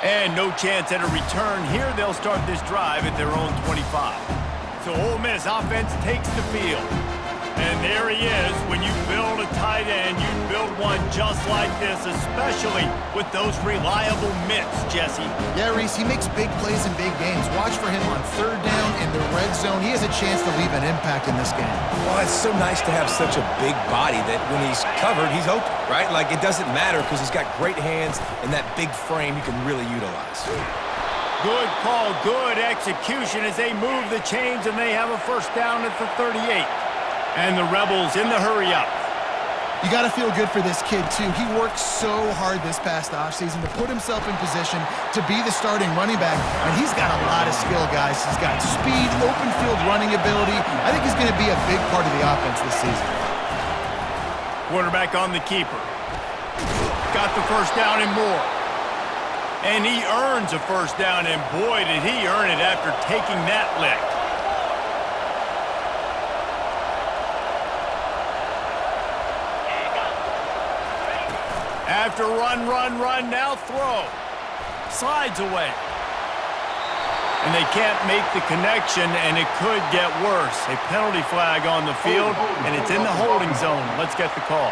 And no chance at a return here. They'll start this drive at their own 25. So Ole Miss offense takes the field. And there he is. When you build a tight end, you build one just like this, especially with those reliable mitts, Jesse. Yeah, Reese, he makes big plays in big games. Watch for him on third down in the red zone. He has a chance to leave an impact in this game. Well, it's so nice to have such a big body that when he's covered, he's open, right? Like, it doesn't matter because he's got great hands and that big frame he can really utilize. Good call, good execution as they move the chains, and they have a first down at the 38. And the Rebels in the hurry-up. You got to feel good for this kid, too. He worked so hard this past offseason to put himself in position to be the starting running back, and he's got a lot of skill, guys. He's got speed, open field running ability. I think he's going to be a big part of the offense this season. Quarterback on the keeper. Got the first down and more. And he earns a first down, and boy, did he earn it after taking that lick. After run, now throw. Slides away. And they can't make the connection, and it could get worse. A penalty flag on the field, and it's in the holding zone. Let's get the call.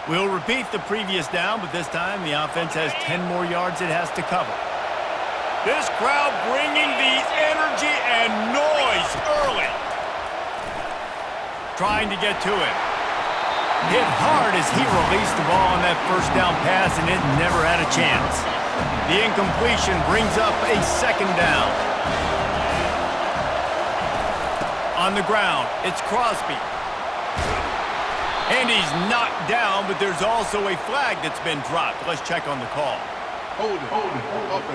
We'll repeat the previous down, but this time the offense has 10 more yards it has to cover. This crowd bringing the energy and noise early. Trying to get to it. Hit hard as he released the ball on that first down pass, and it never had a chance. The incompletion brings up a second down. On the ground, it's Crosby. And he's knocked down, but there's also a flag that's been dropped. Let's check on the call. Hold it. Open.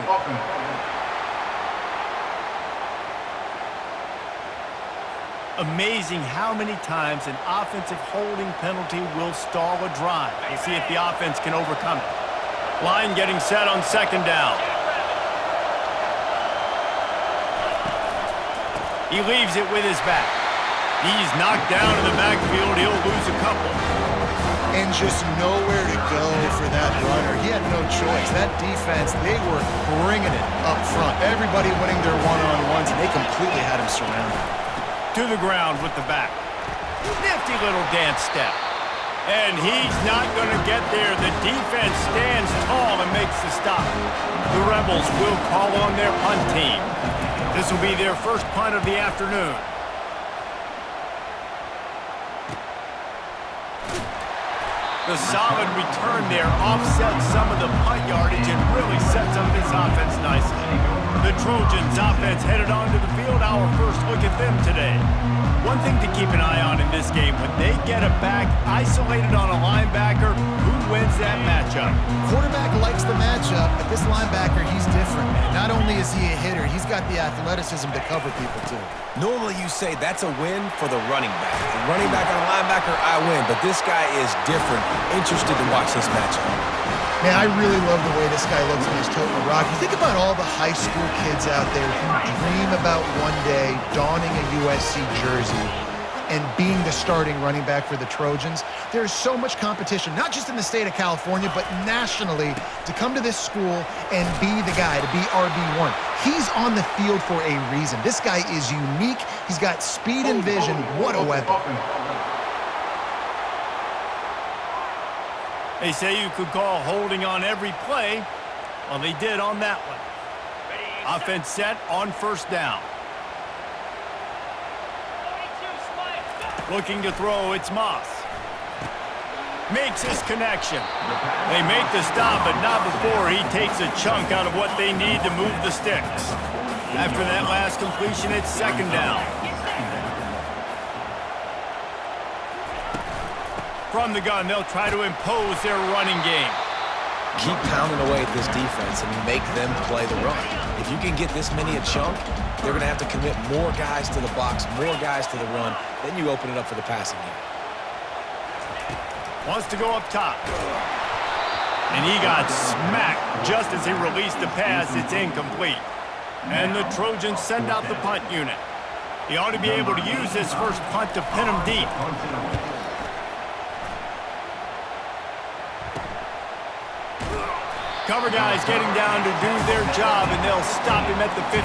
Amazing how many times an offensive holding penalty will stall a drive. We'll see if the offense can overcome it. Line getting set on second down. He leaves it with his back. He's knocked down in the backfield. He'll lose a couple. And just nowhere to go for that runner. He had no choice. That defense, they were bringing it up front. Everybody winning their one-on-ones, and they completely had him surrounded. To the ground with the back. Nifty little dance step. And he's not going to get there. The defense stands tall and makes the stop. The Rebels will call on their punt team. This will be their first punt of the afternoon. The solid return there offsets some of the punt yardage and really sets up this offense nicely. The Trojans offense headed onto the field. Our first look at them today. One thing to keep an eye on in this game, when they get a back isolated on a linebacker, who wins that matchup? Quarterback likes the matchup, but this linebacker, he's different, man. Not only is he a hitter, he's got the athleticism to cover people, too. Normally you say that's a win for the running back. The running back on a linebacker, I win. But this guy is different. Interested to watch this matchup. Man, I really love the way this guy looks when he's toting a rock. You think about all the high school kids out there who dream about one day donning a USC jersey and being the starting running back for the Trojans. There's so much competition, not just in the state of California, but nationally, to come to this school and be the guy, to be RB1. He's on the field for a reason. This guy is unique. He's got speed and vision. What a weapon. They say you could call holding on every play. Well, they did on that one. Offense set on first down. Looking to throw, it's Moss. Makes his connection. They make the stop, but not before he takes a chunk out of what they need to move the sticks. After that last completion, it's second down. From the gun, they'll try to impose their running game. Keep pounding away at this defense and make them play the run. If you can get this many a chunk, they're going to have to commit more guys to the box, more guys to the run. Then you open it up for the passing game. Wants to go up top. And he got smacked just as he released the pass. It's incomplete. And the Trojans send out the punt unit. He ought to be able to use this first punt to pin him deep. Cover guys getting down to do their job, and they'll stop him at the 15.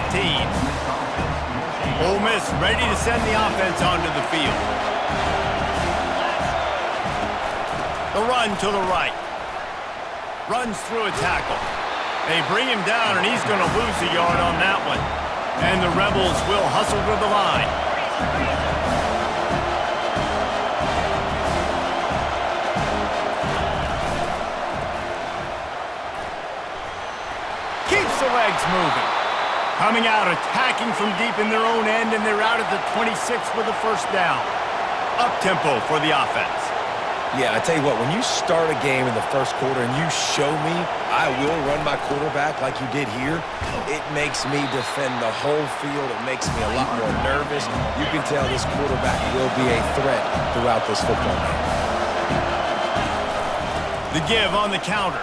Ole Miss ready to send the offense onto the field. The run to the right. Runs through a tackle. They bring him down, and he's going to lose a yard on that one. And the Rebels will hustle to the line. Keeps the legs moving. Coming out, attacking from deep in their own end, and they're out at the 26 with a first down. Up-tempo for the offense. Yeah, I tell you what, when you start a game in the first quarter and you show me I will run my quarterback like you did here, it makes me defend the whole field. It makes me a lot more nervous. You can tell this quarterback will be a threat throughout this football game. The give on the counter.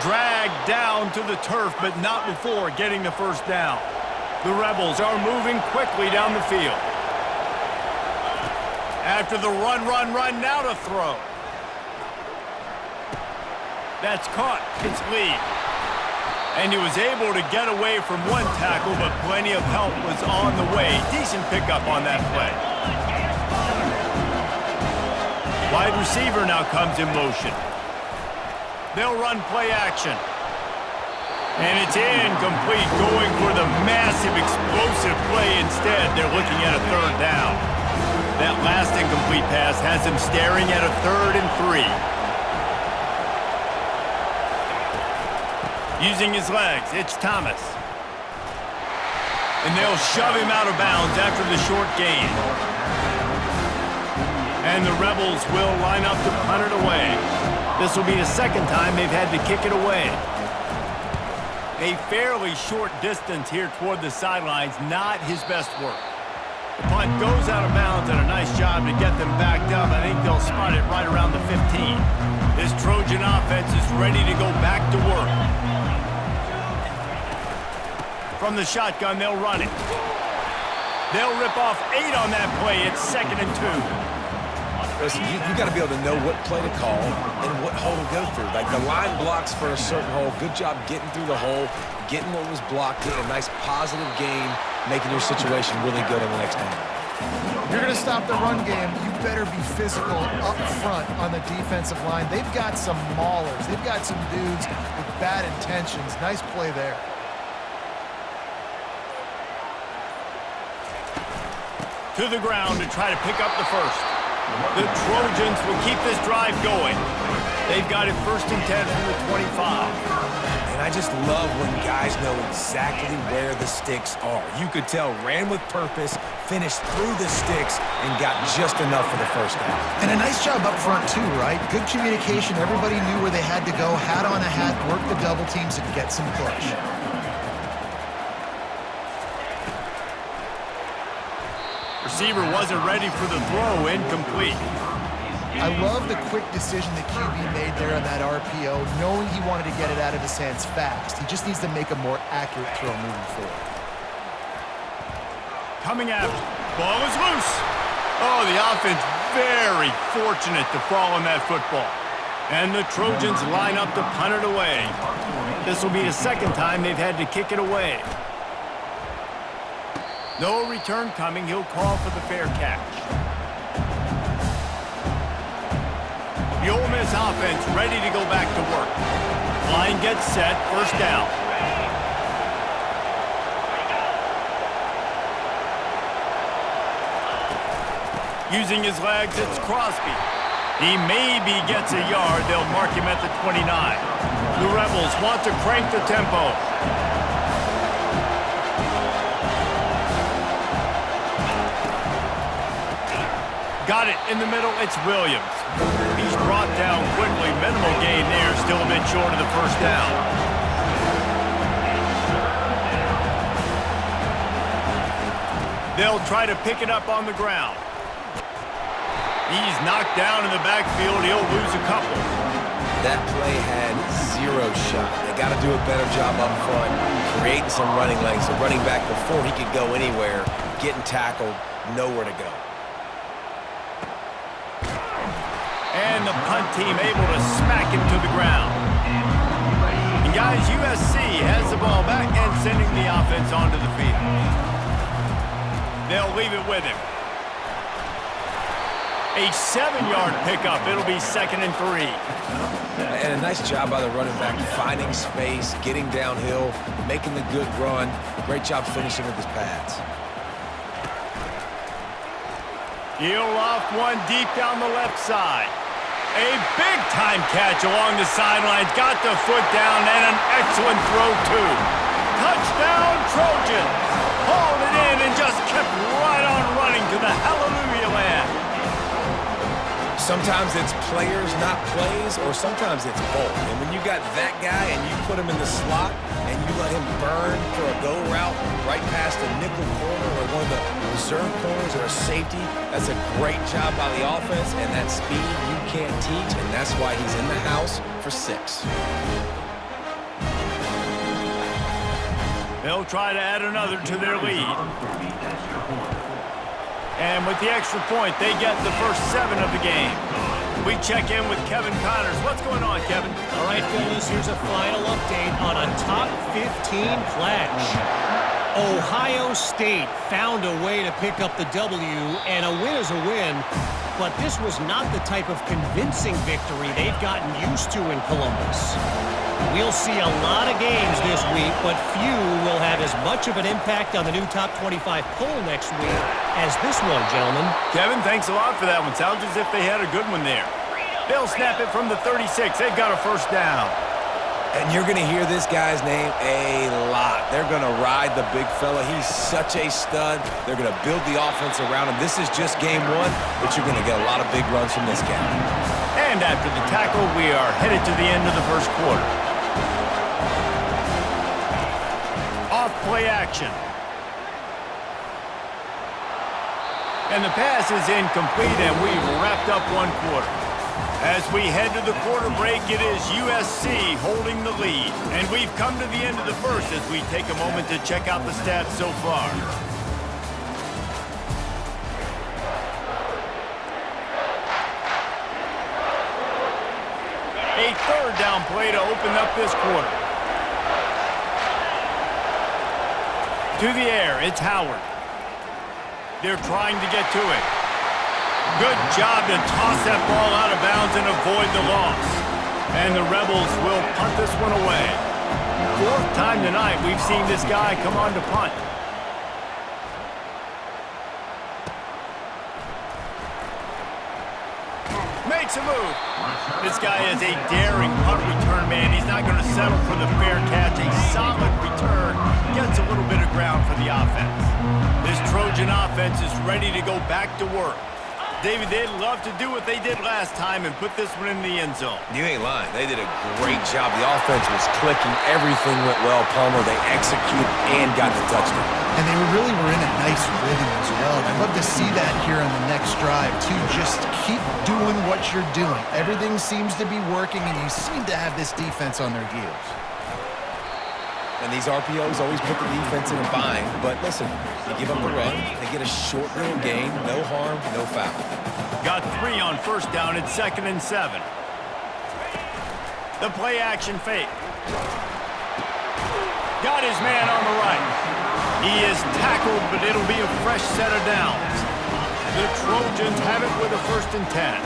Dragged down to the turf, but not before getting the first down. The Rebels are moving quickly down the field. After the run, now to throw. That's caught. It's Lee. And he was able to get away from one tackle, but plenty of help was on the way. Decent pickup on that play. Wide receiver now comes in motion. They'll run play action. And it's incomplete, going for the massive, explosive play instead. They're looking at a third down. That last incomplete pass has him staring at a 3rd and 3. Using his legs, it's Thomas. And they'll shove him out of bounds after the short gain. And the Rebels will line up to punt it away. This will be the second time they've had to kick it away. A fairly short distance here toward the sidelines, not his best work. The punt goes out of bounds, and a nice job to get them backed up. I think they'll spot it right around the 15. This Trojan offense is ready to go back to work. From the shotgun, they'll run it. They'll rip off 8 on that play. It's 2nd and 2. Listen, you got to be able to know what play to call and what hole to go through. Like the line blocks for a certain hole. Good job getting through the hole, getting what was blocked, getting a nice positive gain, making your situation really good on the next down. If you're going to stop the run game, you better be physical up front on the defensive line. They've got some maulers. They've got some dudes with bad intentions. Nice play there. To the ground to try to pick up the first. The Trojans will keep this drive going. They've got it 1st and 10 from the 25. And I just love when guys know exactly where the sticks are. You could tell ran with purpose, finished through the sticks, and got just enough for the first down. And a nice job up front too, right? Good communication. Everybody knew where they had to go. Hat on a hat, work the double teams, and get some push. Receiver wasn't ready for the throw, incomplete. I love the quick decision the QB made there on that RPO, knowing he wanted to get it out of his hands fast. He just needs to make a more accurate throw moving forward. Coming after. Ball is loose. Oh, the offense very fortunate to fall on that football. And the Trojans line up to punt it away. This will be the second time they've had to kick it away. No return coming. He'll call for the fair catch. The Ole Miss offense ready to go back to work. Line gets set. First down. Using his legs, it's Crosby. He maybe gets a yard. They'll mark him at the 29. The Rebels want to crank the tempo. Got it in the middle. It's Williams. He's brought down quickly. Minimal gain there. Still a bit short of the first down. They'll try to pick it up on the ground. He's knocked down in the backfield. He'll lose a couple. That play had 0 shot. They got to do a better job up front, creating some running lanes. The running back, before he could go anywhere, getting tackled, nowhere to go. And the punt team able to smack him to the ground. And guys, USC has the ball back and sending the offense onto the field. They'll leave it with him. A 7-yard pickup. It'll be 2nd and 3. And a nice job by the running back, finding space, getting downhill, making the good run. Great job finishing with his pads. He'll off one deep down the left side. A big-time catch along the sidelines. Got the foot down and an excellent throw, too. Touchdown, Trojans. Hauled it in and just kept right on running to the hallelujah land. Sometimes it's players, not plays, or sometimes it's both. And when you got that guy and you put him in the slot and you let him burn for a go route right past a nickel corner or one of the reserve corners or a safety, that's a great job by the offense, and that speed you can't teach, and that's why he's in the house for 6. They'll try to add another to their lead. And with the extra point, they get the first 7 of the game. We check in with Kevin Connors. What's going on, Kevin? All right, fellas, here's a final update on a top 15 clash. Ohio State found a way to pick up the W, and a win is a win, but this was not the type of convincing victory they've gotten used to in Columbus. We'll see a lot of games this week, but few will have as much of an impact on the new top 25 poll next week as this one, gentlemen. Kevin, thanks a lot for that one. Sounds as if they had a good one there. They'll snap it from the 36. They've got a first down. And you're going to hear this guy's name a lot. They're going to ride the big fella. He's such a stud. They're going to build the offense around him. This is just game 1, but you're going to get a lot of big runs from this guy. And after the tackle, we are headed to the end of the first quarter. Off-play action. And the pass is incomplete, and we've wrapped up one quarter. As we head to the quarter break, it is USC holding the lead. And we've come to the end of the first as we take a moment to check out the stats so far. A 3rd down play to open up this quarter. To the air, it's Howard. They're trying to get to it. Good job to toss that ball out of bounds and avoid the loss. And the Rebels will punt this one away. 4th time tonight we've seen this guy come on to punt. Makes a move. This guy is a daring punt return man. He's not going to settle for the fair catch. A solid return. Gets a little bit of ground for the offense. This Trojan offense is ready to go back to work. David, they'd love to do what they did last time and put this one in the end zone. You ain't lying. They did a great job. The offense was clicking. Everything went well, Palmer. They executed and got the touchdown. And they really were in a nice rhythm as well. I'd love to see that here on the next drive, too. Just keep doing what you're doing. Everything seems to be working, and you seem to have this defense on their heels. And these RPOs always put the defense in a bind. But listen, you give up the run, they get a short little gain, no harm, no foul. Got 3 on first down. It's 2nd and 7. The play action fake. Got his man on the right. He is tackled, but it'll be a fresh set of downs. The Trojans have it with a 1st and 10.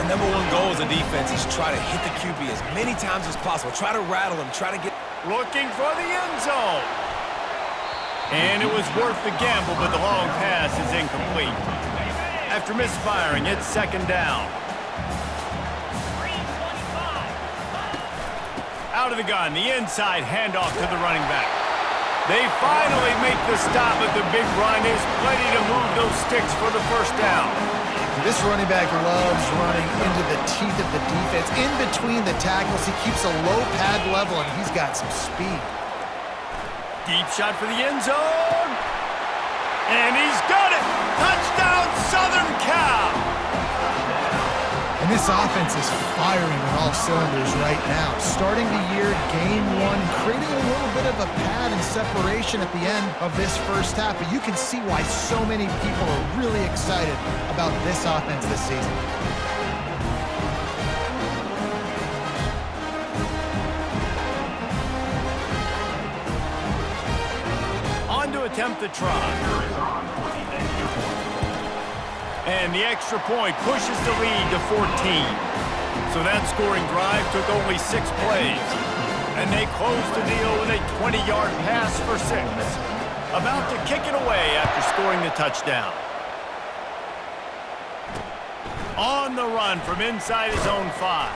The number 1 goal as a defense is try to hit the QB as many times as possible. Try to rattle him, try to get... Looking for the end zone. And it was worth the gamble, but the long pass is incomplete. After misfiring, it's 2nd down. Out of the gun, the inside handoff to the running back. They finally make the stop, but the big run is plenty to move those sticks for the first down. This running back loves running into the teeth of the defense. In between the tackles, he keeps a low pad level, and he's got some speed. Deep shot for the end zone. And he's got it. Touchdown, Southern Cal. And this offense is firing on all cylinders right now. Starting the year, game 1, creating a little bit bit of a pad and separation at the end of this first half, but you can see why so many people are really excited about this offense this season. On to attempt the try. And the extra point pushes the lead to 14. So that scoring drive took only 6 plays. And they closed the deal with a 20-yard pass for 6. About to kick it away after scoring the touchdown. On the run from inside his own 5.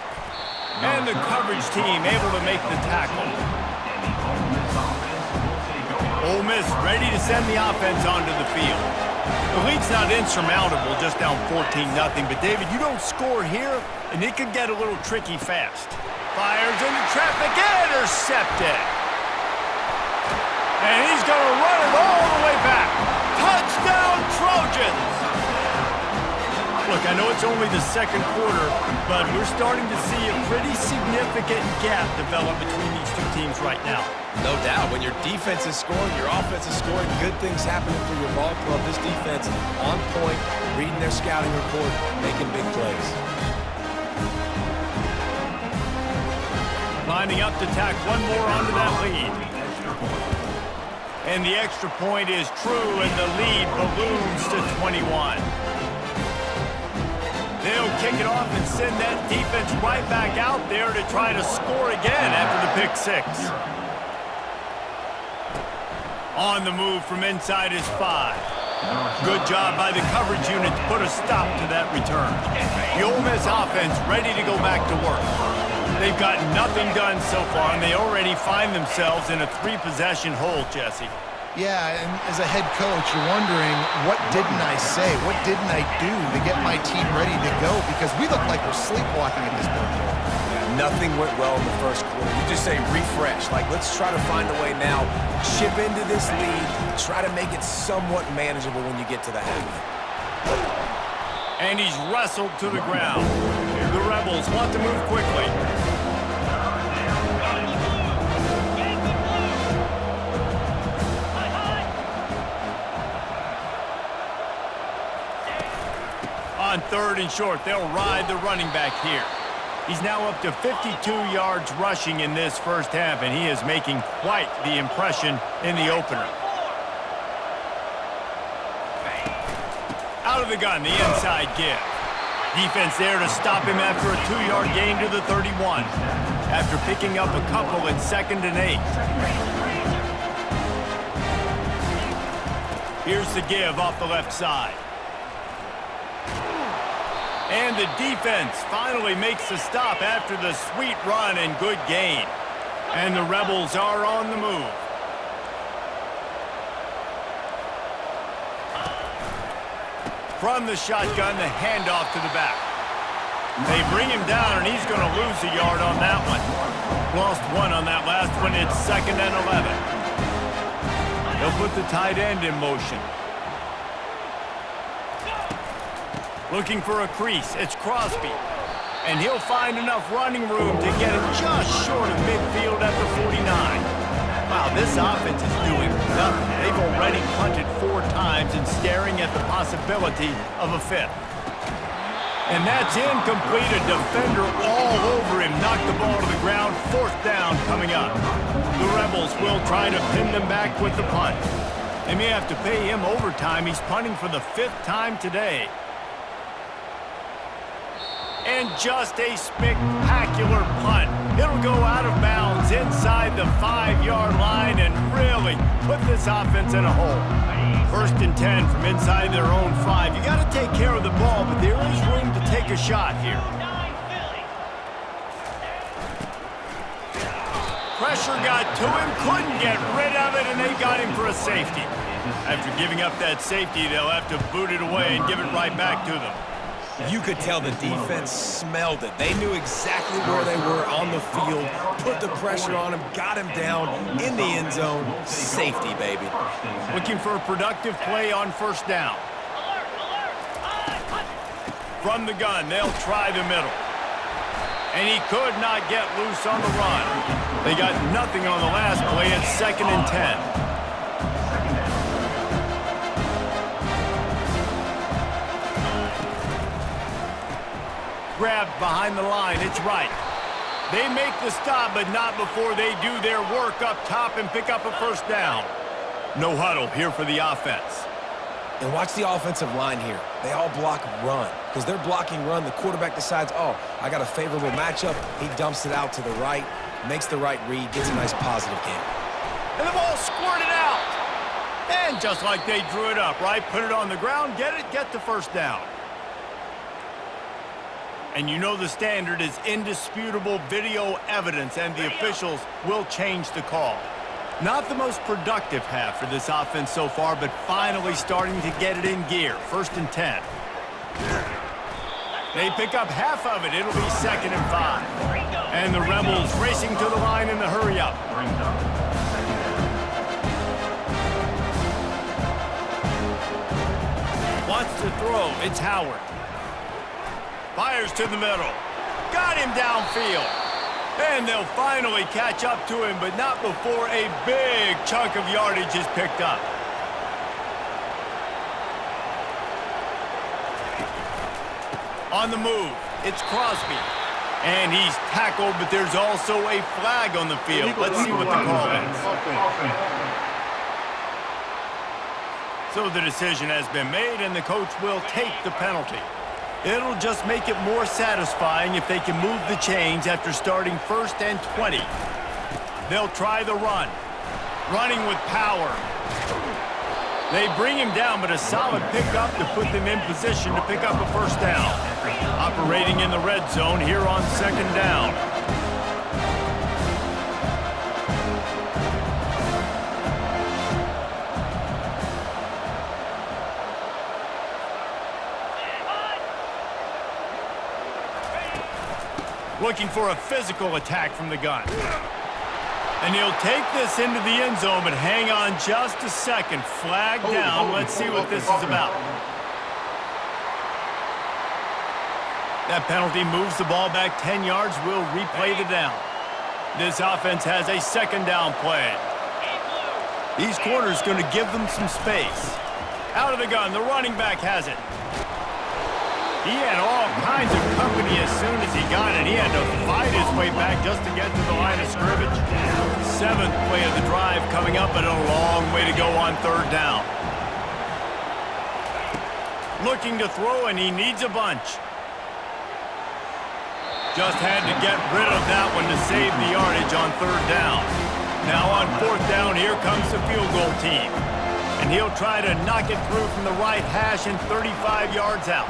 And the coverage team able to make the tackle. Ole Miss ready to send the offense onto the field. The lead's not insurmountable, just down 14-0. But, David, you don't score here, and it could get a little tricky fast. Fires into traffic, intercepted. And he's going to run it all the way back. Touchdown, Trojans! Look, I know it's only the second quarter, but we're starting to see a pretty significant gap develop between these two teams right now. No doubt. When your defense is scoring, your offense is scoring, good things happening for your ball club. This defense on point, reading their scouting report, making big plays. Lining up to tack one more onto that lead. And the extra point is true, and the lead balloons to 21. They'll kick it off and send that defense right back out there to try to score again after the pick 6. On the move from inside his 5. Good job by the coverage unit to put a stop to that return. The Ole Miss offense ready to go back to work. They've got nothing done so far, and they already find themselves in a 3-possession hole, Jesse. Yeah, and as a head coach, you're wondering, what didn't I say? What didn't I do to get my team ready to go? Because we look like we're sleepwalking at this point. Yeah, nothing went well in the first quarter. You just say refresh. Like, let's try to find a way now, chip into this lead, try to make it somewhat manageable when you get to the half. And he's wrestled to the ground. The Rebels want to move quickly. On 3rd and short, they'll ride the running back here. He's now up to 52 yards rushing in this first half, and he is making quite the impression in the opener. Out of the gun, the inside give. Defense there to stop him after a 2-yard gain to the 31. After picking up a couple at 2nd and 8. Here's the give off the left side. And the defense finally makes a stop after the sweet run and good gain. And the Rebels are on the move. From the shotgun, the handoff to the back. They bring him down, and he's going to lose a yard on that one. Lost 1 on that last one. It's 2nd and 11. They'll put the tight end in motion. Looking for a crease. It's Crosby. And he'll find enough running room to get it just short of midfield at the 49. Wow, this offense is doing nothing. They've already punted 4 times and staring at the possibility of a 5th. And that's incomplete. A defender all over him. Knocked the ball to the ground. 4th down coming up. The Rebels will try to pin them back with the punt. They may have to pay him overtime. He's punting for the 5th time today. And just a spectacular punt. It'll go out of bounds inside the 5-yard line and really put this offense in a hole. 1st and 10 from inside their own 5. You got to take care of the ball, but there is room to take a shot here. Pressure got to him, couldn't get rid of it, and they got him for a safety. After giving up that safety, they'll have to boot it away and give it right back to them. You could tell the defense smelled it. They knew exactly where they were on the field, put the pressure on him, got him down in the end zone. Safety, baby. Looking for a productive play on 1st down. From the gun, they'll try the middle. And he could not get loose on the run. They got nothing on the last play. It's 2nd and 10. Grabbed behind the line. It's right. They make the stop, but not before they do their work up top and pick up a first down. No huddle here for the offense. And watch the offensive line here. They all block run. Because they're blocking run, the quarterback decides, oh, I got a favorable matchup. He dumps it out to the right, makes the right read, gets a nice positive gain. And the ball squirted out. And just like they drew it up, right? Put it on the ground, get the first down. And you know the standard is indisputable video evidence, and the officials will change the call. Not the most productive half for this offense so far, but finally starting to get it in gear. 1st and 10. They pick up half of it. It'll be 2nd and 5. And the Rebels racing to the line in the hurry-up. Wants to throw. It's Howard. Fires to the middle. Got him downfield. And they'll finally catch up to him, but not before a big chunk of yardage is picked up. On the move, it's Crosby. And he's tackled, but there's also a flag on the field. Let's see what the call is. So the decision has been made, and the coach will take the penalty. It'll just make it more satisfying if they can move the chains after starting 1st and 20. They'll try the run. Running with power. They bring him down, but a solid pickup to put them in position to pick up a first down. Operating in the red zone here on 2nd down. Looking for a physical attack from the gun. And he'll take this into the end zone, but hang on just a second. Flag down. Let's see what this is about. That penalty moves the ball back 10 yards. We'll replay the down. This offense has a 2nd down play. These corners going to give them some space. Out of the gun. The running back has it. He had all kinds of company as soon as he got it. He had to fight his way back just to get to the line of scrimmage. 7th play of the drive coming up, but a long way to go on 3rd down. Looking to throw, and he needs a bunch. Just had to get rid of that one to save the yardage on 3rd down. Now on 4th down, here comes the field goal team. And he'll try to knock it through from the right hash and 35 yards out.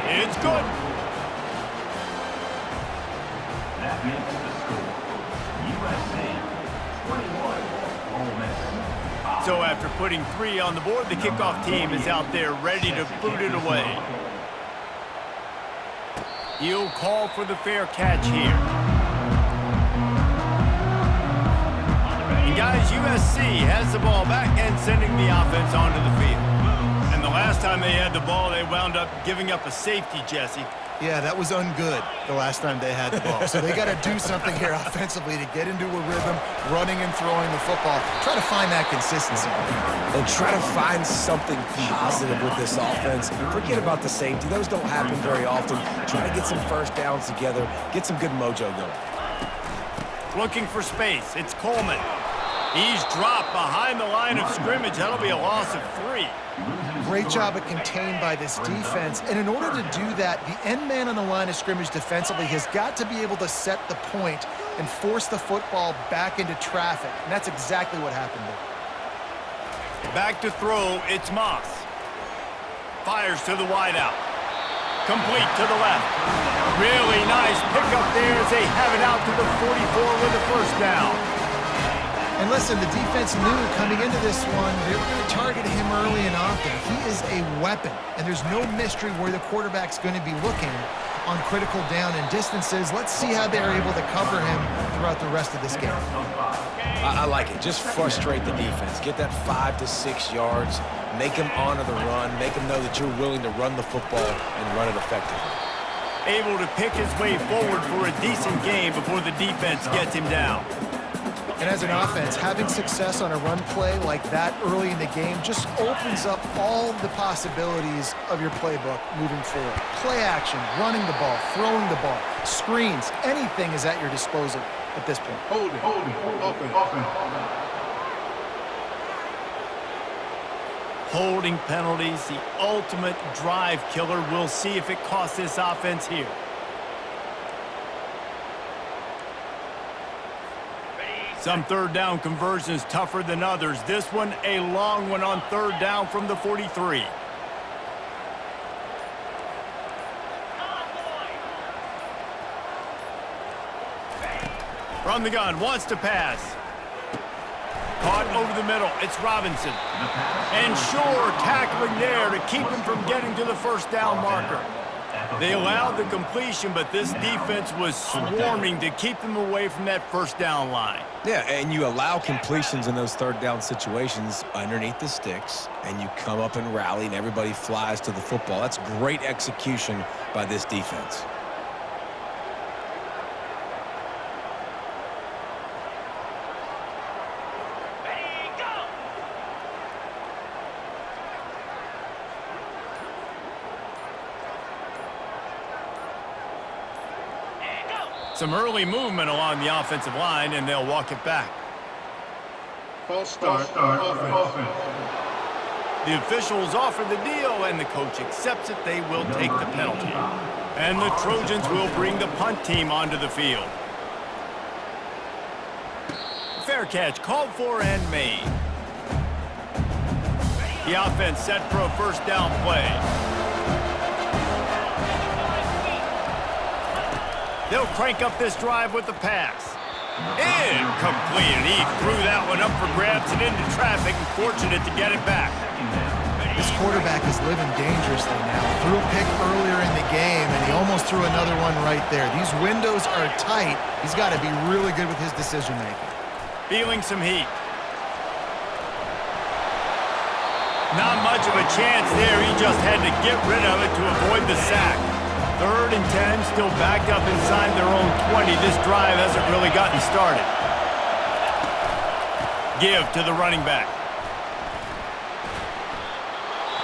It's good. That makes the score USC 21, Ole Miss. So after putting 3 on the board, the kickoff team is out there ready to boot it away. He'll call for the fair catch here. And guys, USC has the ball back and sending the offense onto the field. And the last time they had the ball, they wound up giving up a safety, Jesse. Yeah, that was ungood the last time they had the ball. So they got to do something here offensively to get into a rhythm, running and throwing the football. Try to find that consistency. And try to find something positive with this offense. Forget about the safety. Those don't happen very often. Try to get some first downs together. Get some good mojo going. Looking for space. It's Coleman. He's dropped behind the line of scrimmage. That'll be a loss of 3. Great job at contained by this defense. And in order to do that, the end man on the line of scrimmage defensively has got to be able to set the point and force the football back into traffic. And that's exactly what happened there. Back to throw, it's Moss. Fires to the wideout. Complete to the left. Really nice pickup there as they have it out to the 44 with the first down. And listen, the defense knew coming into this one, they were going to target him early and often. He is a weapon, and there's no mystery where the quarterback's going to be looking on critical down and distances. Let's see how they're able to cover him throughout the rest of this game. I like it. Just frustrate the defense. Get that 5 to 6 yards. Make them honor the run. Make them know that you're willing to run the football and run it effectively. able to pick his way forward for a decent game before the defense gets him down. And as an offense, having success on a run play like that early in the game just opens up all the possibilities of your playbook moving forward. Play action, running the ball, throwing the ball, screens, anything is at your disposal at this point. Hold it, offense. Holding penalties, the ultimate drive killer. We'll see if it costs this offense here. Some third down conversions tougher than others. This one, a long one on third down from the 43. From the gun, wants to pass. Caught over the middle, it's Robinson. And Shore tackling there to keep him from getting to the first down marker. They allowed the completion, but this defense was swarming to keep them away from that first down line. Yeah, and you allow completions in those third down situations underneath the sticks, and you come up and rally, and everybody flies to the football. That's great execution by this defense. Some early movement along the offensive line, and they'll walk it back. False start, offense. The officials offer the deal, and the coach accepts it. They will take the penalty. And the Trojans will bring the punt team onto the field. Fair catch called for and made. The offense set for a first down play. They'll crank up this drive with the pass. Incomplete. And he threw that one up for grabs and into traffic, and fortunate to get it back. This quarterback is living dangerously now. Threw a pick earlier in the game, and he almost threw another one right there. These windows are tight. He's got to be really good with his decision-making. Feeling some heat. Not much of a chance there. He just had to get rid of it to avoid the sack. 3rd and 10, still backed up inside their own 20. This drive hasn't really gotten started. Give to the running back.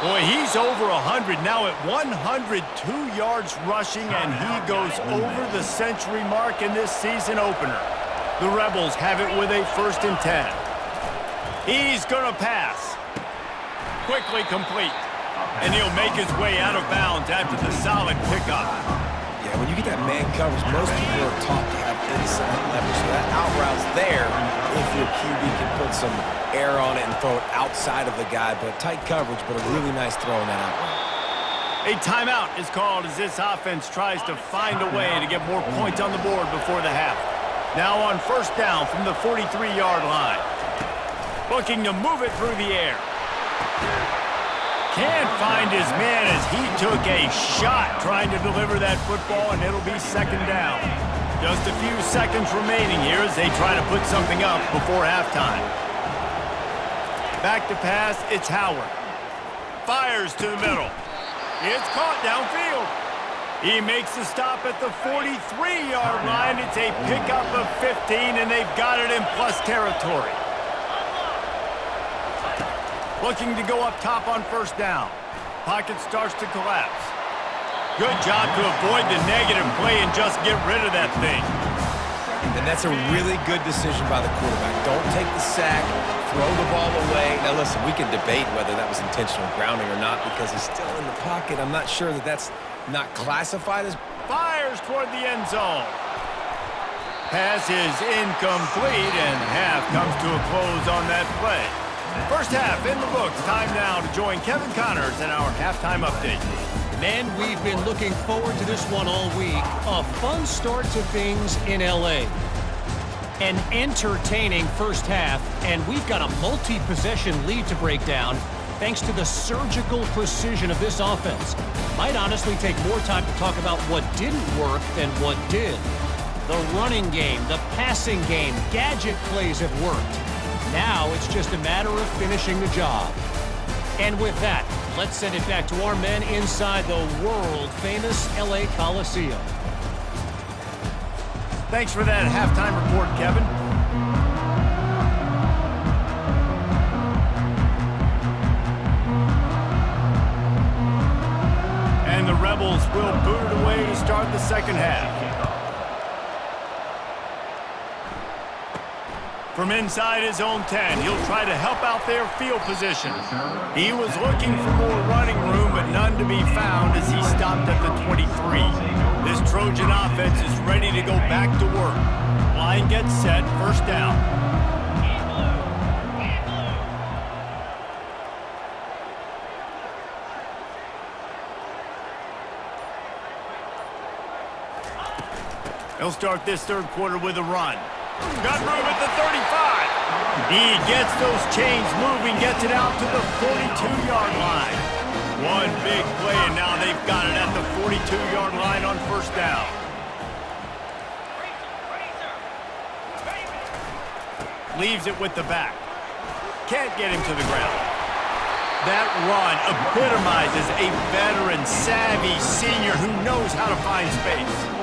Boy, he's over 100 now at 102 yards rushing, and he goes over the century mark in this season opener. The Rebels have it with a 1st and 10. He's going to pass. Quickly complete. And he'll make his way out of bounds after the solid pickup. Yeah, when you get that man coverage, most people are taught to have inside leverage. So that out route's there if your QB can put some air on it and throw it outside of the guy. But tight coverage, but a really nice throw in that out route. A timeout is called as this offense tries to find a way to get more points on the board before the half. Now on first down from the 43-yard line. Looking to move it through the air. Can't find his man as he took a shot trying to deliver that football, and it'll be 2nd down. Just a few seconds remaining here as they try to put something up before halftime. Back to pass, it's Howard. Fires to the middle. It's caught downfield. He makes the stop at the 43-yard line. It's a pickup of 15, and they've got it in plus territory. Looking to go up top on first down. Pocket starts to collapse. Good job to avoid the negative play and just get rid of that thing. And that's a really good decision by the quarterback. Don't take the sack, throw the ball away. Now listen, we can debate whether that was intentional grounding or not because he's still in the pocket. I'm not sure that that's not classified as... Fires toward the end zone. Pass is incomplete, and half comes to a close on that play. First half in the books. Time now to join Kevin Connors in our halftime update. Men, we've been looking forward to this one all week. A fun start to things in L.A. An entertaining first half, and we've got a multi-possession lead to break down thanks to the surgical precision of this offense. Might honestly take more time to talk about what didn't work than what did. The running game, the passing game, gadget plays have worked. Now it's just a matter of finishing the job. And with that, Let's send it back to our men inside the world-famous LA Coliseum. Thanks for that halftime report, Kevin. And the Rebels will boot it away to start the second half. From inside his own 10, he'll try to help out their field position. He was looking for more running room, but none to be found as he stopped at the 23. This Trojan offense is ready to go back to work. Line gets set, first down. He'll start this third quarter with a run. Got room at the 35. He gets those chains moving, gets it out to the 42-yard line. One big play, and now they've got it at the 42-yard line on first down. Leaves it with the back. Can't get him to the ground. That run epitomizes a veteran, savvy senior who knows how to find space.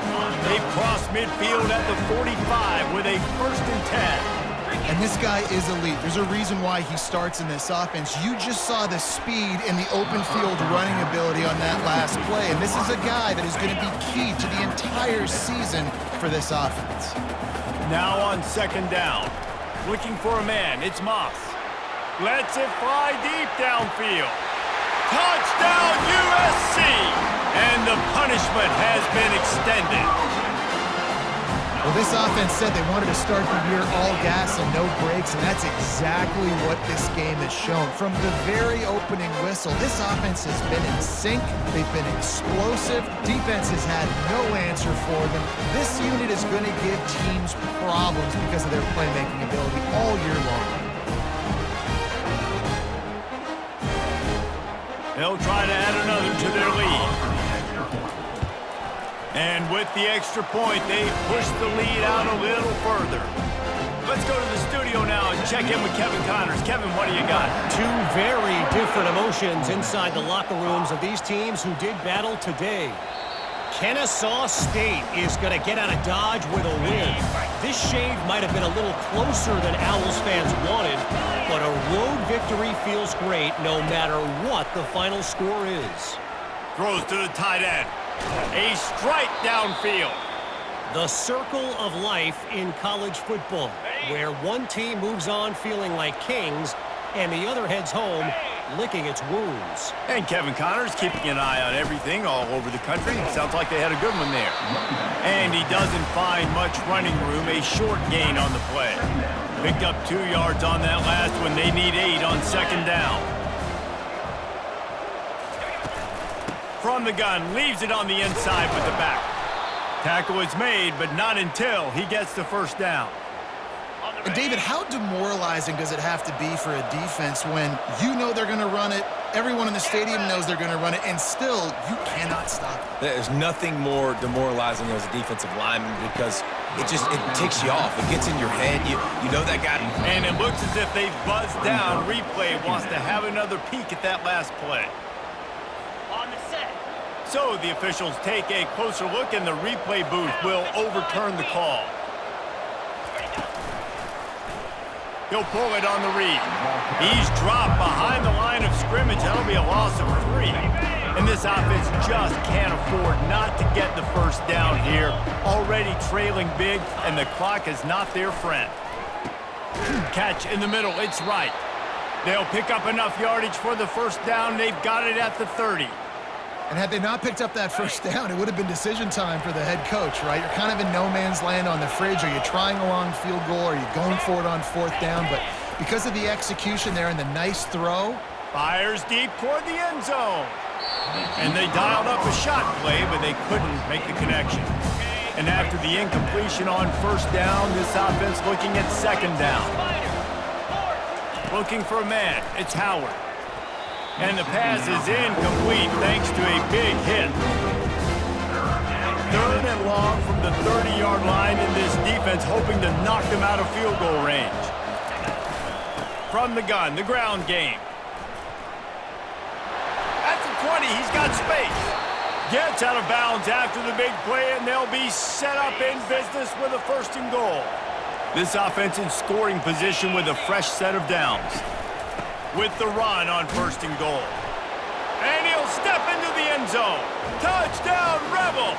They cross midfield at the 45 with a 1st and 10. And this guy is elite. There's a reason why he starts in this offense. You just saw the speed and the open field running ability on that last play. And this is a guy that is going to be key to the entire season for this offense. Now on second down. Looking for a man. It's Moss. Lets it fly deep downfield. Touchdown USC! And the punishment has been extended. Well, this offense said they wanted to start the year all gas and no brakes, and that's exactly what this game has shown. From the very opening whistle, this offense has been in sync. They've been explosive. Defense has had no answer for them. This unit is going to give teams problems because of their playmaking ability all year long. They'll try to add another to their lead. And with the extra point, they push the lead out a little further. Let's go to the studio now and check in with Kevin Connors. Kevin, what do you got? Two very different emotions inside the locker rooms of these teams who did battle today. Kennesaw State is going to get out of Dodge with a win. This shave might have been a little closer than Owls fans wanted, but a road victory feels great no matter what the final score is. Throws to the tight end. A strike downfield. The circle of life in college football, where one team moves on feeling like kings and the other heads home licking its wounds. And Kevin Connors keeping an eye on everything all over the country. Sounds like they had a good one there. And he doesn't find much running room. A short gain on the play. Picked up 2 yards on that last one. They need 8 on second down. From the gun, leaves it on the inside with the back. Tackle is made, but not until he gets the first down. And David, how demoralizing does it have to be for a defense when you know they're going to run it, everyone in the stadium knows they're going to run it, and still you cannot stop it? There's nothing more demoralizing as a defensive lineman because it ticks you off. It gets in your head. You know that guy. And it looks as if they've buzzed down. Replay wants to have another peek at that last play. So the officials take a closer look, and the replay booth will overturn the call. He'll pull it on the read. He's dropped behind the line of scrimmage. That'll be a loss of 3. And this offense just can't afford not to get the first down here. Already trailing big, and the clock is not their friend. Catch in the middle. It's right. They'll pick up enough yardage for the first down. They've got it at the 30. And had they not picked up that first down, it would have been decision time for the head coach, right? You're kind of in no man's land on the fridge. Are you trying a long field goal? Are you going for it on fourth down? But because of the execution there and the nice throw. Fires deep toward the end zone. And they dialed up a shot play, but they couldn't make the connection. And after the incompletion on first down, this offense looking at second down. Looking for a man. It's Howard. And the pass is incomplete thanks to a big hit. 3rd and long from the 30-yard line, in this defense hoping to knock them out of field goal range. From the gun, the ground game. ready. He's got space. Gets out of bounds after the big play, and they'll be set up in business with a 1st and goal. This offense in scoring position with a fresh set of downs. With the run on 1st and goal. And he'll step into the end zone. Touchdown, Rebels!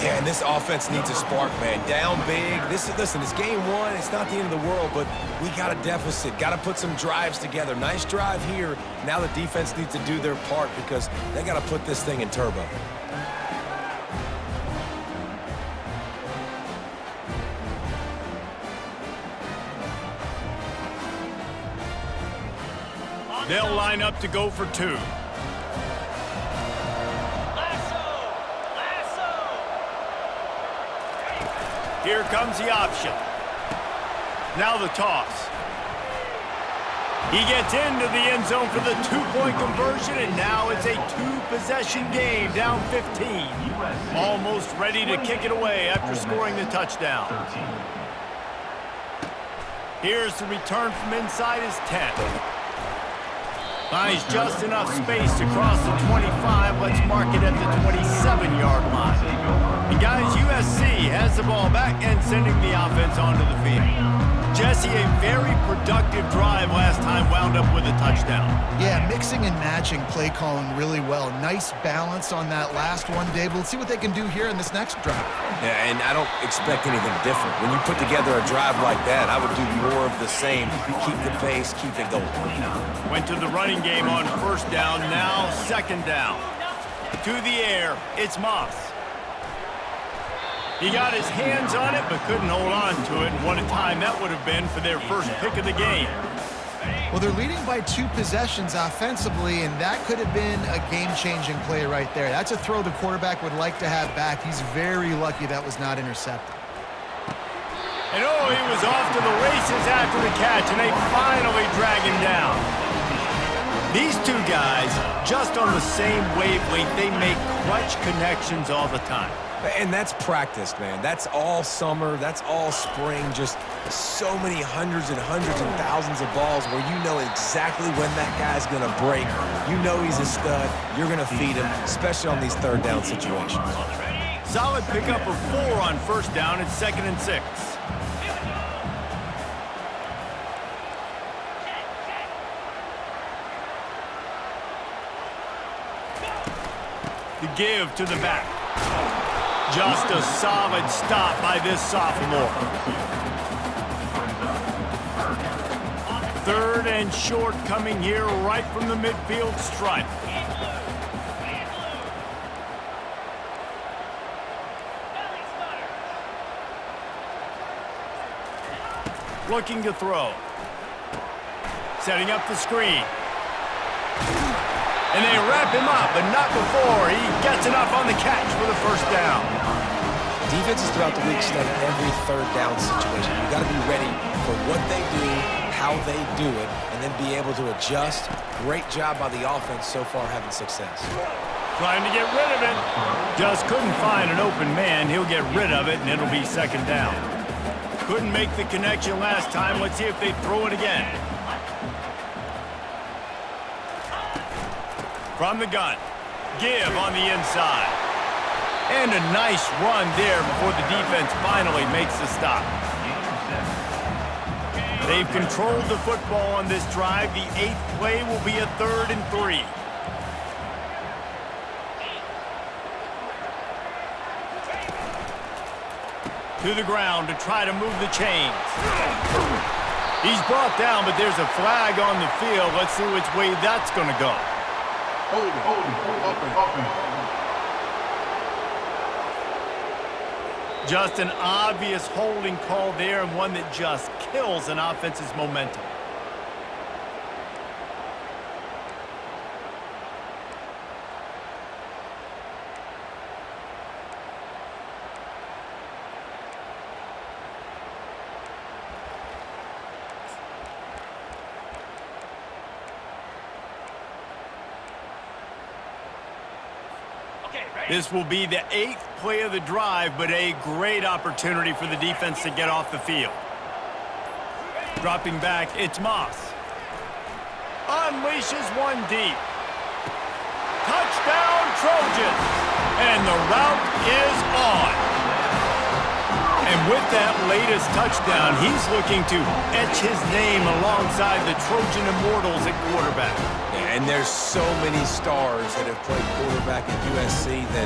Yeah, and this offense needs a spark, man. Down big. Listen, it's game 1. It's not the end of the world, but we got a deficit. Got to put some drives together. Nice drive here. Now the defense needs to do their part because they got to put this thing in turbo. They'll line up to go for 2. Here comes the option. Now the toss. He gets into the end zone for the 2-point conversion, and now it's a 2-possession game, down 15. Almost ready to kick it away after scoring the touchdown. Here's the return from inside his 10. Finds just enough space to cross the 25. Let's mark it at the 27-yard line. And guys, USC has the ball back and sending the offense onto the field. Jesse, a very productive drive last time, wound up with a touchdown. Yeah, mixing and matching play calling really well. Nice balance on that last one, Dave. Let's see what they can do here in this next drive. Yeah, and I don't expect anything different. When you put together a drive like that, I would do more of the same. Keep the pace, keep it going. Went to the running game on 1st down, now 2nd down. To the air, it's Moss. He got his hands on it, but couldn't hold on to it. And what a time that would have been for their first pick of the game. Well, they're leading by 2 possessions offensively, and that could have been a game-changing play right there. That's a throw the quarterback would like to have back. He's very lucky that was not intercepted. And oh, he was off to the races after the catch, and they finally drag him down. These 2 guys, just on the same wavelength, they make clutch connections all the time. And that's practice, man. That's all summer. That's all spring. Just so many hundreds and thousands of balls where you know exactly when that guy's going to break. You know he's a stud. You're going to feed him, especially on these 3rd down situations. Solid pickup of 4 on 1st down and 2nd and 6. The give to the back. Just a solid stop by this sophomore. 3rd and short coming here right from the midfield stripe. Looking to throw. Setting up the screen. And they wrap him up, but not before he gets enough on the catch for the 1st down. Defenses throughout the week study every 3rd down situation. You got to be ready for what they do, how they do it, and then be able to adjust. Great job by the offense so far having success. Trying to get rid of it. Just couldn't find an open man. He'll get rid of it, and it'll be 2nd down. Couldn't make the connection last time. Let's see if they throw it again. From the gun. Give on the inside. And a nice run there before the defense finally makes the stop. They've controlled the football on this drive. The 8th play will be a 3rd and 3. To the ground to try to move the chains. He's brought down, but there's a flag on the field. Let's see which way that's going to go. Just an obvious holding call there, and one that just kills an offense's momentum. This will be the 8th play of the drive, but a great opportunity for the defense to get off the field. Dropping back, it's Moss. Unleashes one deep. Touchdown, Trojans! And the route is on. And with that latest touchdown, he's looking to etch his name alongside the Trojan Immortals at quarterback. Yeah, and there's so many stars that have played quarterback at USC that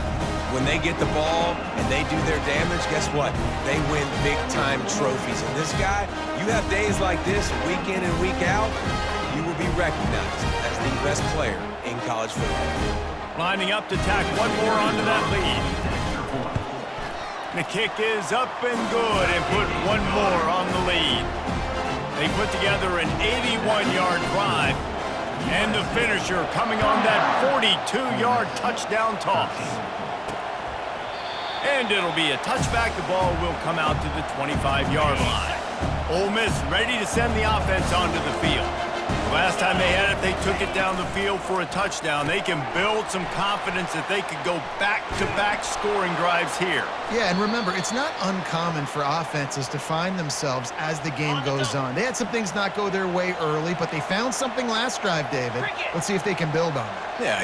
when they get the ball and they do their damage, guess what? They win big-time trophies. And this guy, you have days like this, week in and week out, you will be recognized as the best player in college football. Lining up to tack one more onto that lead. The kick is up and good and put one more on the lead. They put together an 81-yard drive, and the finisher coming on that 42-yard touchdown toss. And it'll be a touchback. The ball will come out to the 25-yard line. Ole Miss ready to send the offense onto the field. Last time they had it, they took it down the field for a touchdown. They can build some confidence that they could go back-to-back scoring drives here. Yeah, and remember, it's not uncommon for offenses to find themselves as the game goes on. They had some things not go their way early, but they found something last drive, David. Let's see if they can build on that. Yeah,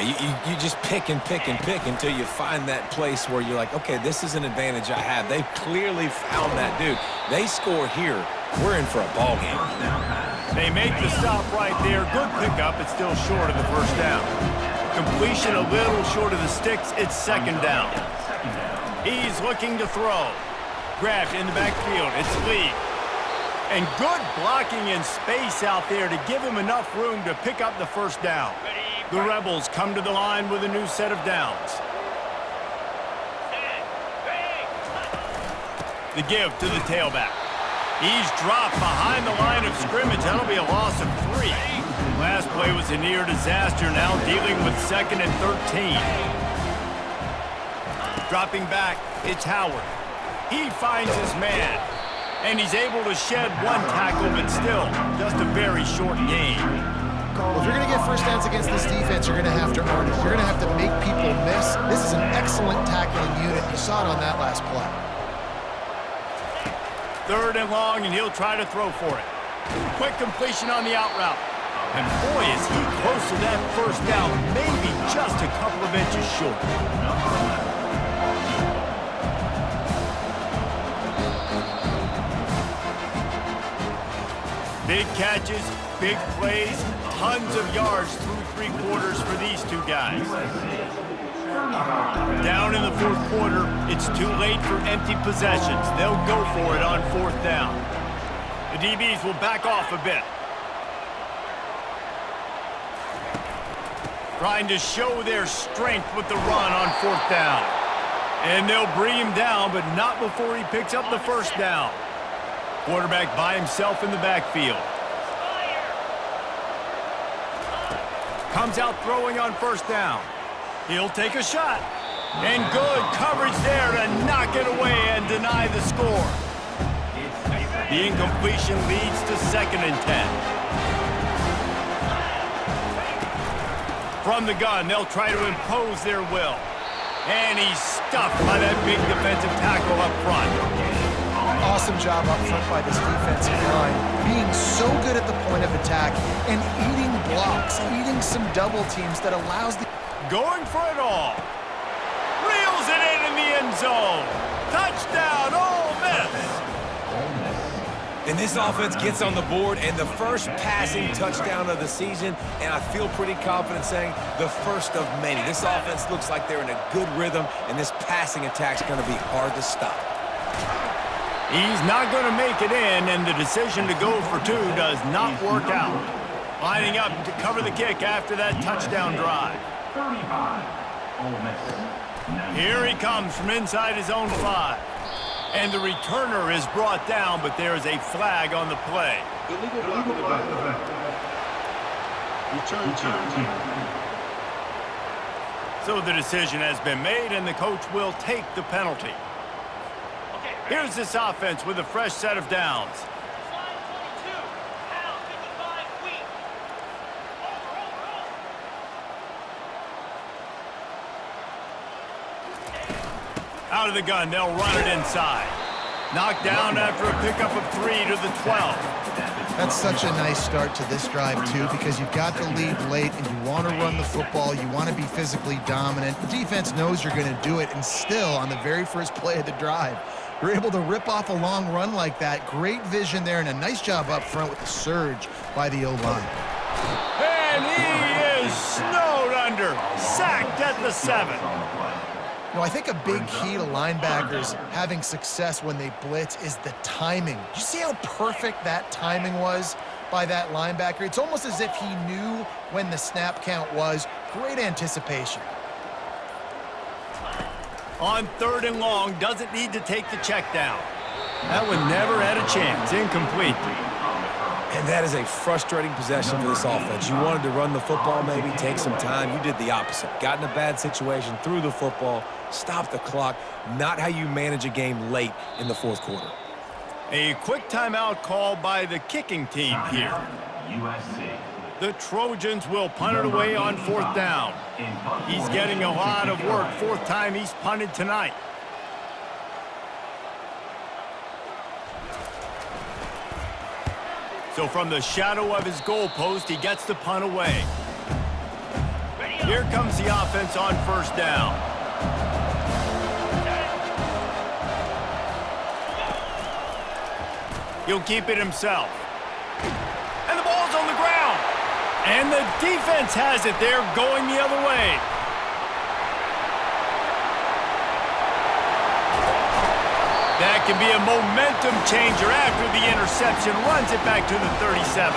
you just pick and pick and pick until you find that place where you're like, okay, this is an advantage I have. They've clearly found that, dude. They score here, we're in for a ball game. They make the stop right there. Good pickup. It's still short of the first down. Completion a little short of the sticks. It's second down. He's looking to throw. Grabbed in the backfield. It's Lee. And good blocking in space out there to give him enough room to pick up the first down. The Rebels come to the line with a new set of downs. The give to the tailback. He's dropped behind the line of scrimmage. That'll be a loss of 3. Last play was a near disaster. Now dealing with 2nd and 13. Dropping back, it's Howard. He finds his man. And he's able to shed one tackle, but still just a very short gain. Well, if you're going to get first downs against this defense, you're going to have to earn it. You're going to have to make people miss. This is an excellent tackling unit. You saw it on that last play. 3rd and long, and he'll try to throw for it. Quick completion on the out route. And boy, is he close to that first down, maybe just a couple of inches short. Big catches, big plays, tons of yards through 3 quarters for these two guys. Down in the 4th quarter, it's too late for empty possessions. They'll go for it on 4th down. The DBs will back off a bit. Trying to show their strength with the run on 4th down. And they'll bring him down, but not before he picks up the first down. Quarterback by himself in the backfield. Comes out throwing on 1st down. He'll take a shot. And good coverage there to knock it away and deny the score. The incompletion leads to 2nd and 10. From the gun, they'll try to impose their will. And he's stuffed by that big defensive tackle up front. Awesome job up front by this defensive line, being so good at the point of attack and eating blocks, eating some double teams that allows the... Going for it all. Reels it in the end zone. Touchdown, Ole Miss. And this offense gets on the board, and the first passing touchdown of the season, and I feel pretty confident saying the first of many. This offense looks like they're in a good rhythm, and this passing attack's going to be hard to stop. He's not going to make it in, and the decision to go for 2 does not work out. Lining up to cover the kick after that touchdown drive. 35, Ole Miss. Here he comes from inside his own 5. And the returner is brought down, but there is a flag on the play. Illegal block in the back. Return team. So the decision has been made, and the coach will take the penalty. Here's this offense with a fresh set of downs. Out of the gun, they'll run it inside. Knocked down after a pickup of 3 to the 12. That's such a nice start to this drive, too, because you've got the lead late and you want to run the football. You want to be physically dominant. The defense knows you're going to do it, and still, on the very first play of the drive, you're able to rip off a long run like that. Great vision there, and a nice job up front with the surge by the O-line. And he is snowed under. Sacked at the 7. You know, I think a big key to linebackers having success when they blitz is the timing. Did you see how perfect that timing was by that linebacker? It's almost as if he knew when the snap count was. Great anticipation. On 3rd and long, doesn't need to take the check down. That one never had a chance. Incomplete. And that is a frustrating possession for this offense. You wanted to run the football, maybe take some time. You did the opposite. Got in a bad situation, threw the football, stopped the clock. Not how you manage a game late in the 4th quarter. A quick timeout called by the kicking team here. USC. The Trojans will punt it away on 4th down. He's getting a lot of work. 4th time he's punted tonight. So from the shadow of his goalpost, he gets the punt away. Here comes the offense on 1st down. He'll keep it himself. And the ball's on the ground. And the defense has it there, going the other way. That can be a momentum changer after the interception. Runs it back to the 37.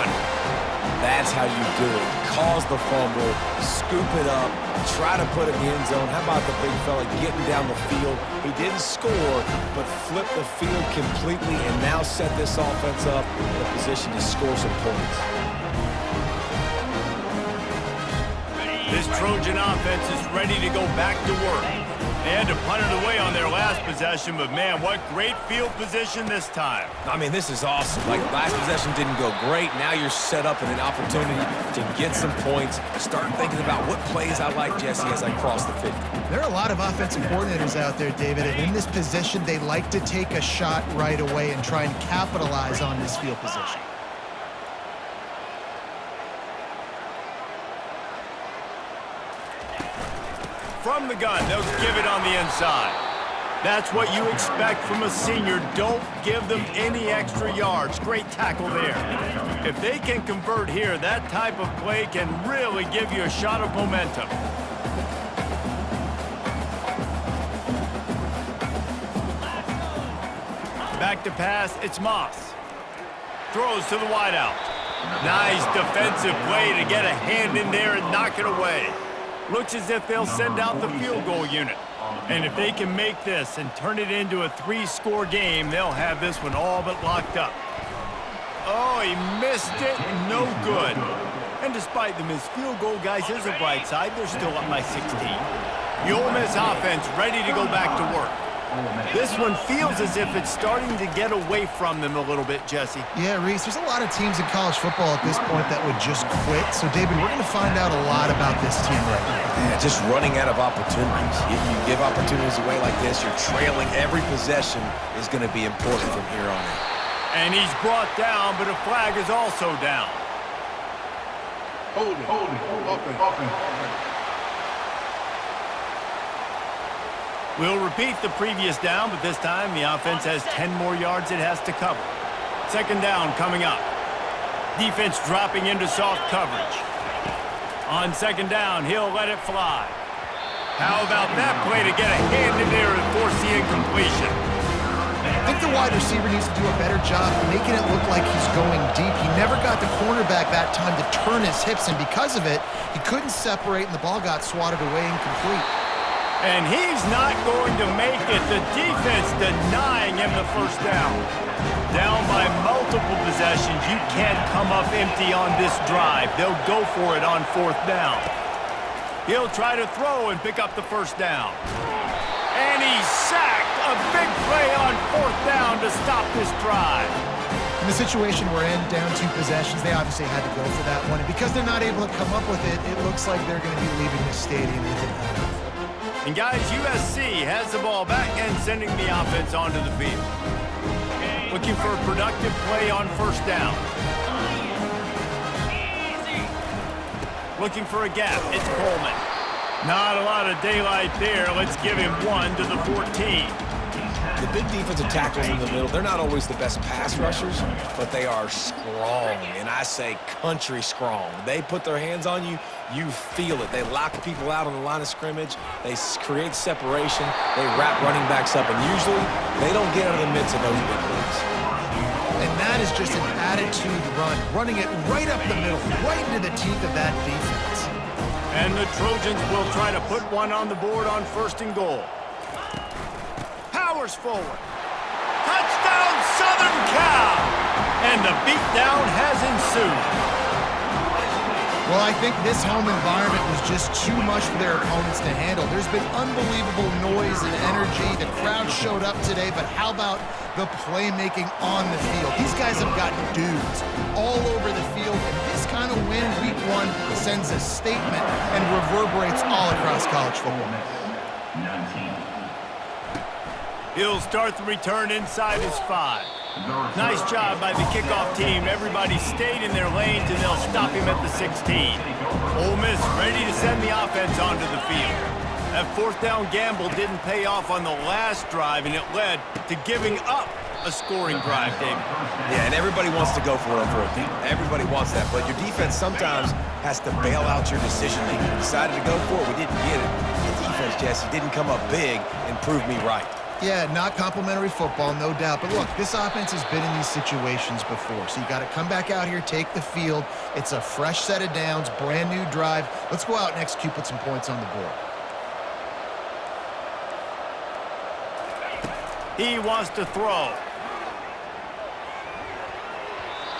That's how you do it. Cause the fumble, scoop it up, try to put it in the end zone. How about the big fella getting down the field? He didn't score, but flipped the field completely and now set this offense up in a position to score some points. This Trojan offense is ready to go back to work. They had to punt it away on their last possession, but man, what great field position this time. I mean, this is awesome. Like, last possession didn't go great. Now you're set up in an opportunity to get some points. Start thinking about what plays I like, Jesse, as I cross the 50. There are a lot of offensive coordinators out there, David, and in this position, they like to take a shot right away and try and capitalize on this field position. From the gun, they'll give it on the inside. That's what you expect from a senior. Don't give them any extra yards. Great tackle there. If they can convert here, that type of play can really give you a shot of momentum. Back to pass, it's Moss. Throws to the wideout. Nice defensive play to get a hand in there and knock it away. Looks as if they'll send out the field goal unit. And if they can make this and turn it into a 3-score game, they'll have this one all but locked up. Oh, he missed it. No good. And despite the missed field goal, guys, there's a bright side. They're still up by 16. The Ole Miss offense ready to go back to work. This one feels as if it's starting to get away from them a little bit, Jesse. Yeah, Reese, there's a lot of teams in college football at this point that would just quit. So, David, we're going to find out a lot about this team right now. Yeah, just running out of opportunities. You give opportunities away like this, you're trailing. Every possession is going to be important from here on in. And he's brought down, but a flag is also down. Hold it. Open. We'll repeat the previous down, but this time the offense has 10 more yards it has to cover. 2nd down coming up. Defense dropping into soft coverage. On 2nd down, he'll let it fly. How about that play to get a hand in there and force the incompletion? I think the wide receiver needs to do a better job making it look like he's going deep. He never got the cornerback that time to turn his hips, and because of it, he couldn't separate, and the ball got swatted away incomplete. And he's not going to make it. The defense denying him the 1st down. Down by multiple possessions. You can't come up empty on this drive. They'll go for it on 4th down. He'll try to throw and pick up the 1st down. And he's sacked. A big play on 4th down to stop this drive. In the situation we're in, down 2 possessions, they obviously had to go for that one. And because they're not able to come up with it, it looks like they're going to be leaving the stadium with it. And guys, USC has the ball back and sending the offense onto the field. Looking for a productive play on first down. Looking for a gap. It's Coleman. Not a lot of daylight there. Let's give him 1 to the 14. The big defensive tackles in the middle, they're not always the best pass rushers, but they are strong, and I say country strong. They put their hands on you, you feel it. They lock people out on the line of scrimmage. They create separation. They wrap running backs up, and usually they don't get out of the midst of those big plays. And that is just an attitude run, running it right up the middle, right into the teeth of that defense. And the Trojans will try to put one on the board on 1st and goal. Powers forward. Touchdown, Southern Cal! And the beatdown has ensued. Well, I think this home environment was just too much for their opponents to handle. There's been unbelievable noise and energy. The crowd showed up today, but how about the playmaking on the field? These guys have got dudes all over the field, and this kind of win week 1 sends a statement and reverberates all across college football. 19. He'll start the return inside his 5. Nice job by the kickoff team. Everybody stayed in their lanes, and they'll stop him at the 16. Ole Miss ready to send the offense onto the field. That 4th down gamble didn't pay off on the last drive, and it led to giving up a scoring drive, David. Yeah, and everybody wants to go for it on 4th down. Everybody wants that, but your defense sometimes has to bail out your decision-making. We decided to go for it. We didn't get it. The defense, Jesse, didn't come up big and prove me right. Yeah, not complimentary football, no doubt. But look, this offense has been in these situations before. So you got to come back out here, take the field. It's a fresh set of downs, brand new drive. Let's go out and execute, put some points on the board. He wants to throw.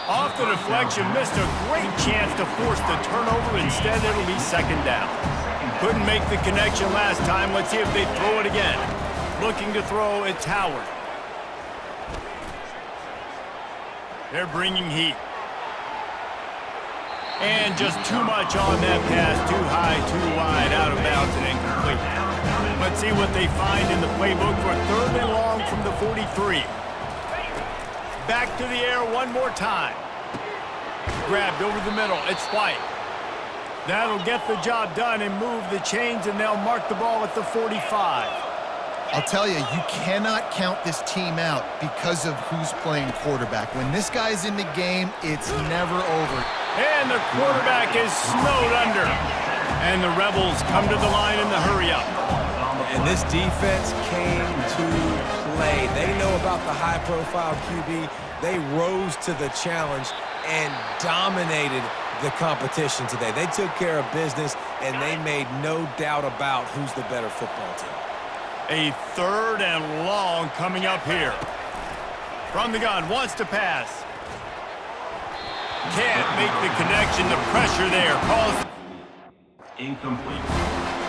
Off the deflection, missed a great chance to force the turnover. Instead, it'll be 2nd down. Couldn't make the connection last time. Let's see if they throw it again. Looking to throw, it's Howard. They're bringing heat. And just too much on that pass. Too high, too wide, out of bounds and incomplete. Let's see what they find in the playbook for 3rd and long from the 43. Back to the air one more time. Grabbed over the middle. It's White. That'll get the job done and move the chains, and they'll mark the ball at the 45. I'll tell you, you cannot count this team out because of who's playing quarterback. When this guy's in the game, it's never over. And the quarterback is snowed under. And the Rebels come to the line in the hurry-up. And this defense came to play. They know about the high-profile QB. They rose to the challenge and dominated the competition today. They took care of business, and they made no doubt about who's the better football team. A 3rd and long coming up here. From the gun, wants to pass. Can't make the connection. The pressure there calls. Incomplete.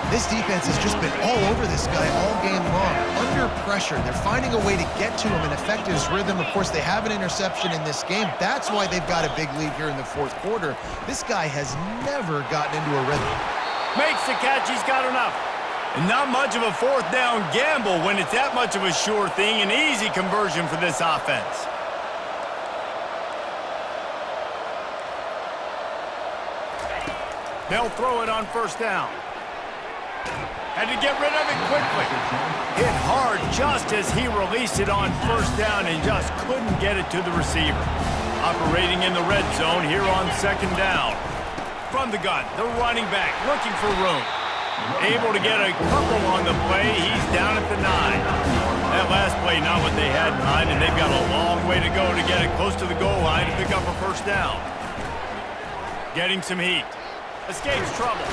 This defense has just been all over this guy all game long. Under pressure, they're finding a way to get to him and affect his rhythm. Of course, they have an interception in this game. That's why they've got a big lead here in the 4th quarter. This guy has never gotten into a rhythm. Makes the catch. He's got enough. And not much of a 4th down gamble when it's that much of a sure thing. An easy conversion for this offense. They'll throw it on 1st down. Had to get rid of it quickly. Hit hard just as he released it on 1st down and just couldn't get it to the receiver. Operating in the red zone here on 2nd down. From the gun, the running back looking for room. Able to get a couple on the play. He's down at the 9. That last play, not what they had in mind, and they've got a long way to go to get it close to the goal line to pick up a 1st down. Getting some heat. Escapes trouble.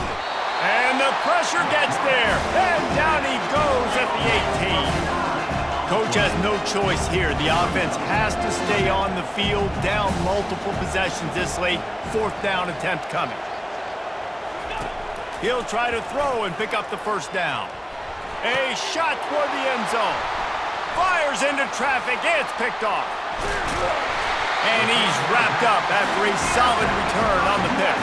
And the pressure gets there. And down he goes at the 18. Coach has no choice here. The offense has to stay on the field, down multiple possessions this late. 4th down attempt coming. He'll try to throw and pick up the 1st down. A shot toward the end zone. Fires into traffic. It's picked off. And he's wrapped up after a solid return on the pick.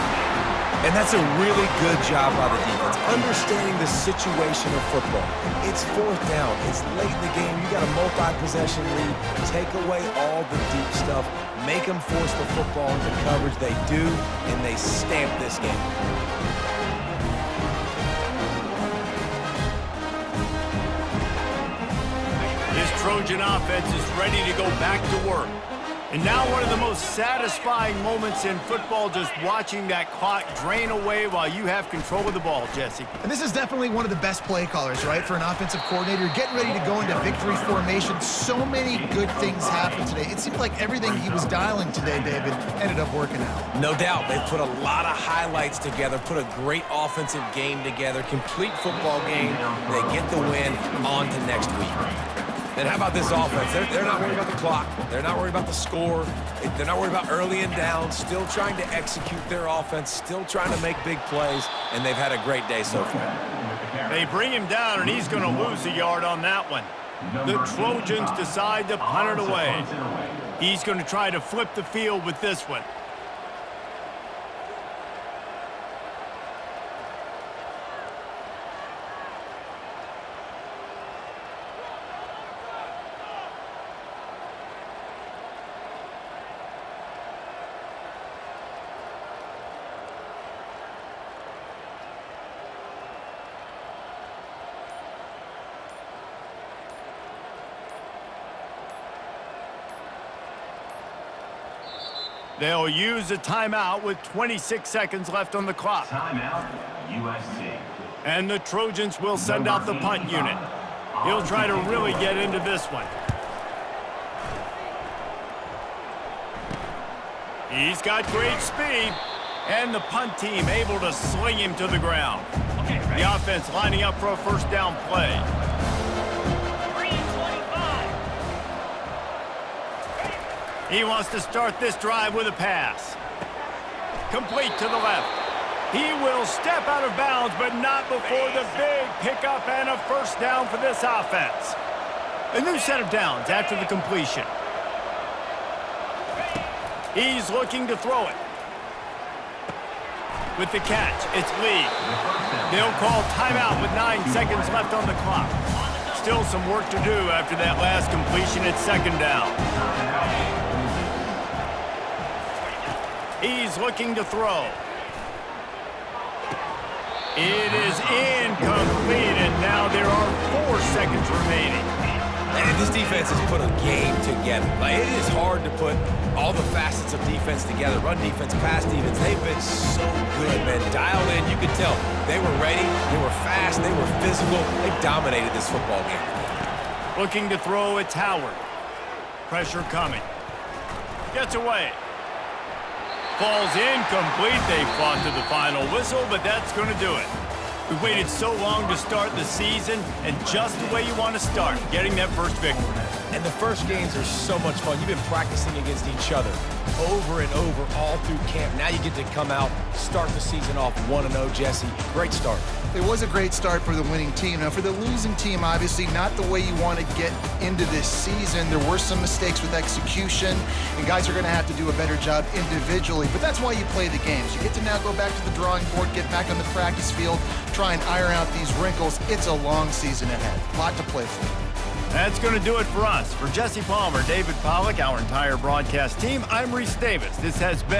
And that's a really good job by the defense, understanding the situation of football. It's fourth down. It's late in the game. You got a multi-possession lead. Take away all the deep stuff. Make them force the football into coverage. They do, and they stamp this game. This Trojan offense is ready to go back to work. And now one of the most satisfying moments in football, just watching that clock drain away while you have control of the ball, Jesse. And this is definitely one of the best play callers, right, for an offensive coordinator. Getting ready to go into victory formation. So many good things happened today. It seemed like everything he was dialing today, David, ended up working out. No doubt. They've put a lot of highlights together, put a great offensive game together, complete football game. They get the win on to next week. And how about this offense? They're not worried about the clock. They're not worried about the score. They're not worried about early and down. Still trying to execute their offense. Still trying to make big plays. And they've had a great day so far. They bring him down, and he's going to lose a yard on that one. The Trojans decide to punt it away. He's going to try to flip the field with this one. They'll use a timeout with 26 seconds left on the clock. Timeout, USC. And the Trojans will send out the punt unit. He'll try to really get into this one. He's got great speed. And the punt team able to sling him to the ground. The offense lining up for a first down play. He wants to start this drive with a pass. Complete to the left. He will step out of bounds, but not before the big pickup and a first down for this offense. A new set of downs after the completion. He's looking to throw it. With the catch, it's Lee. They'll call timeout with 9 seconds left on the clock. Still some work to do after that last completion at second down. He's looking to throw. It is incomplete, and now there are 4 seconds remaining. And this defense has put a game together. Like, it is hard to put all the facets of defense together. Run defense, pass defense. They've been so good, man. Dialed in. You could tell they were ready. They were fast. They were physical. They dominated this football game. Looking to throw, it's Howard. Pressure coming. Gets away. Falls incomplete. They fought to the final whistle, but that's going to do it. We waited so long to start the season, and just the way you want to start, getting that first victory. And the first games are so much fun. You've been practicing against each other over and over all through camp. Now you get to come out, start the season off 1-0, Jesse. Great start. It was a great start for the winning team. Now, for the losing team, obviously not the way you want to get into this season. There were some mistakes with execution, and guys are going to have to do a better job individually. But that's why you play the games. You get to now go back to the drawing board, get back on the practice field, try and iron out these wrinkles. It's a long season ahead. A lot to play for. That's going to do it for us. For Jesse Palmer, David Pollack, our entire broadcast team, I'm Reese Davis. This has been